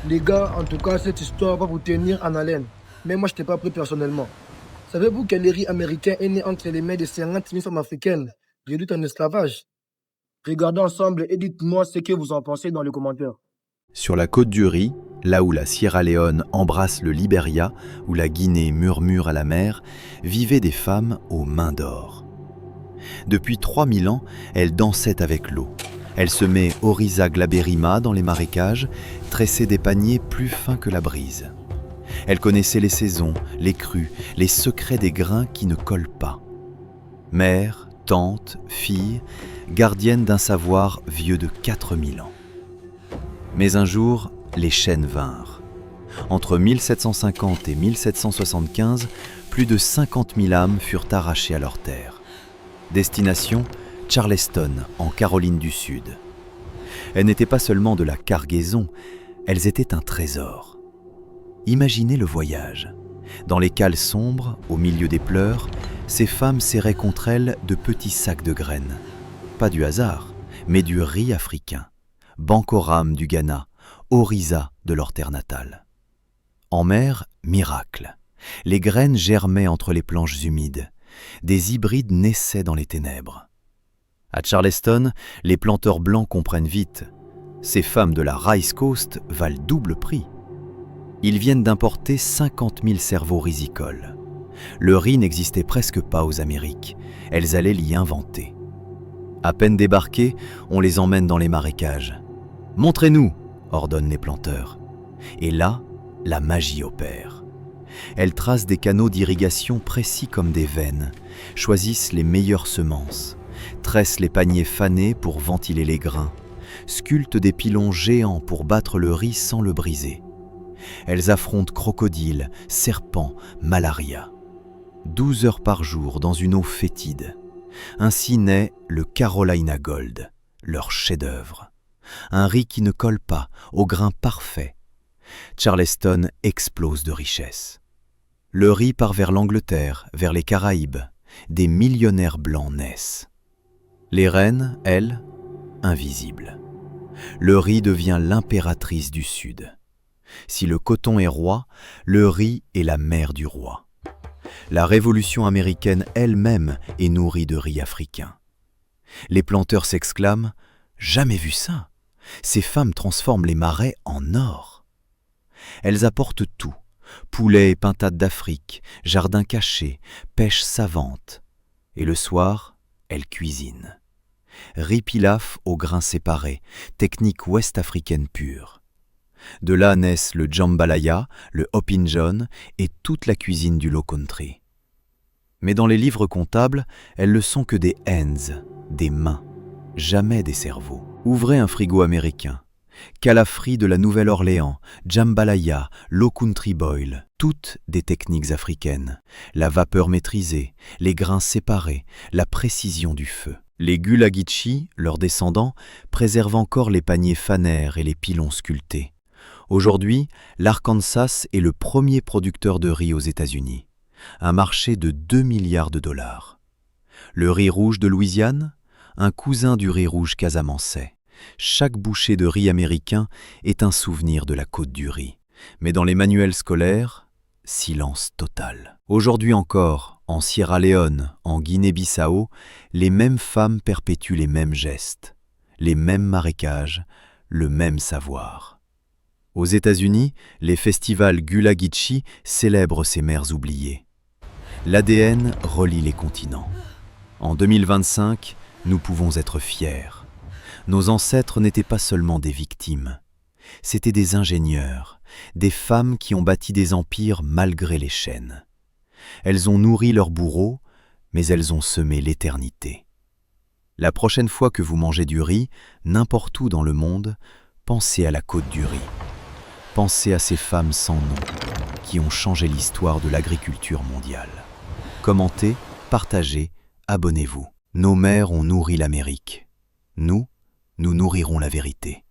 Les gars, en tout cas, cette histoire va vous tenir en haleine. Mais moi, je n'étais pas pris personnellement. Savez-vous que le riz américain est né entre les mains de 50 000 femmes africaines réduites en esclavage? Regardons ensemble et dites-moi ce que vous en pensez dans les commentaires. Sur la côte du riz, là où la Sierra Leone embrasse le Libéria, où la Guinée murmure à la mer, vivaient des femmes aux mains d'or. Depuis 3000 ans, elles dansaient avec l'eau. Elles semaient Oryza glaberrima dans les marécages, tressaient des paniers plus fins que la brise. Elles connaissaient les saisons, les crues, les secrets des grains qui ne collent pas. Mères, tantes, filles, gardiennes d'un savoir vieux de 4000 ans. Mais un jour, les chaînes vinrent. Entre 1750 et 1775, plus de 50 000 âmes furent arrachées à leur terre. Destination, Charleston, en Caroline du Sud. Elles n'étaient pas seulement de la cargaison, elles étaient un trésor. Imaginez le voyage. Dans les cales sombres, au milieu des pleurs, ces femmes serraient contre elles de petits sacs de graines. Pas du hasard, mais du riz africain. Bancoram du Ghana, Oryza de leur terre natale. En mer, miracle. Les graines germaient entre les planches humides. Des hybrides naissaient dans les ténèbres. À Charleston, les planteurs blancs comprennent vite. Ces femmes de la Rice Coast valent double prix. Ils viennent d'importer 50 000 cerveaux rizicoles. Le riz n'existait presque pas aux Amériques. Elles allaient l'y inventer. À peine débarquées, on les emmène dans les marécages. « Montrez-nous !» ordonnent les planteurs. Et là, la magie opère. Elles tracent des canaux d'irrigation précis comme des veines, choisissent les meilleures semences, tressent les paniers fanés pour ventiler les grains, sculptent des pilons géants pour battre le riz sans le briser. Elles affrontent crocodiles, serpents, malaria. 12 heures par jour dans une eau fétide. Ainsi naît le Carolina Gold, leur chef-d'œuvre. Un riz qui ne colle pas, au grain parfait. Charleston explose de richesse. Le riz part vers l'Angleterre, vers les Caraïbes. Des millionnaires blancs naissent. Les reines, elles, invisibles. Le riz devient l'impératrice du Sud. Si le coton est roi, le riz est la mère du roi. La Révolution américaine elle-même est nourrie de riz africain. Les planteurs s'exclament « Jamais vu ça ! Ces femmes transforment les marais en or !» Elles apportent tout, poulet et pintades d'Afrique, jardins cachés, pêche savante. Et le soir, elles cuisinent. Riz pilaf aux grains séparés, technique ouest-africaine pure. De là naissent le jambalaya, le hopinjon et toute la cuisine du Low Country. Mais dans les livres comptables, elles ne sont que des hands, des mains, jamais des cerveaux. Ouvrez un frigo américain. Calafri de la Nouvelle-Orléans, jambalaya, Low Country boil, toutes des techniques africaines. La vapeur maîtrisée, les grains séparés, la précision du feu. Les Gulagitchi, leurs descendants, préservent encore les paniers fanères et les pilons sculptés. Aujourd'hui, l'Arkansas est le premier producteur de riz aux États-Unis. Un marché de 2 milliards de dollars. Le riz rouge de Louisiane, un cousin du riz rouge casamançais. Chaque bouchée de riz américain est un souvenir de la côte du riz. Mais dans les manuels scolaires, silence total. Aujourd'hui encore, en Sierra Leone, en Guinée-Bissau, les mêmes femmes perpétuent les mêmes gestes, les mêmes marécages, le même savoir. Aux États-Unis, les festivals Gulagitchi célèbrent ces mères oubliées. L'ADN relie les continents. En 2025, nous pouvons être fiers. Nos ancêtres n'étaient pas seulement des victimes, c'étaient des ingénieurs, des femmes qui ont bâti des empires malgré les chaînes. Elles ont nourri leurs bourreaux, mais elles ont semé l'éternité. La prochaine fois que vous mangez du riz, n'importe où dans le monde, pensez à la côte du riz. Pensez à ces femmes sans nom, qui ont changé l'histoire de l'agriculture mondiale. Commentez, partagez, abonnez-vous. Nos mères ont nourri l'Amérique. Nous nourrirons la vérité.